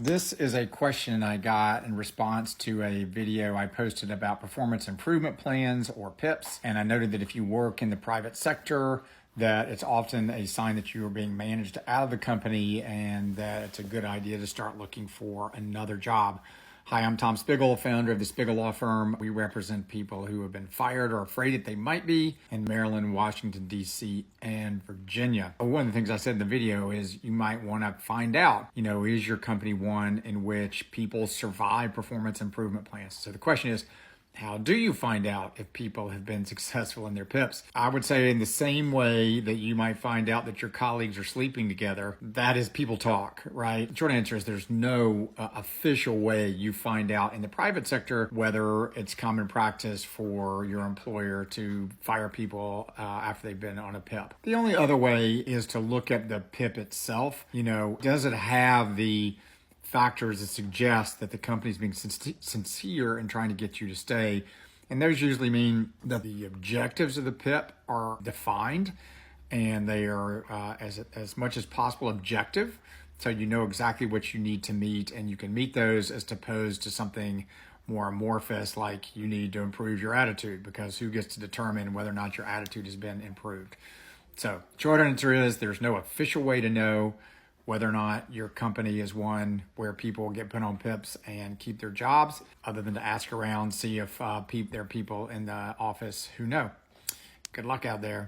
This is a question I got in response to a video I posted about performance improvement plans, or PIPs. And I noted that if you work in the private sector, that it's often a sign that you are being managed out of the company and that it's a good idea to start looking for another job. Hi, I'm Tom Spiegel, founder of the Spiegel Law Firm. We represent people who have been fired or afraid that they might be in Maryland, Washington, D.C., and Virginia. One of the things I said in the video is you might want to find out, is your company one in which people survive performance improvement plans? So the question is, how do you find out if people have been successful in their PIPs? I would say in the same way that you might find out that your colleagues are sleeping together, that is people talk, right? The short answer is there's no official way you find out in the private sector whether it's common practice for your employer to fire people after they've been on a PIP. The only other way is to look at the PIP itself. Does it have the factors that suggest that the company's being sincere in trying to get you to stay? And those usually mean that the objectives of the PIP are defined and they are as much as possible objective. So you know exactly what you need to meet and you can meet those, as opposed to something more amorphous like you need to improve your attitude, because who gets to determine whether or not your attitude has been improved? So short answer is there's no official way to know whether or not your company is one where people get put on PIPs and keep their jobs, other than to ask around, see if there are people in the office who know. Good luck out there.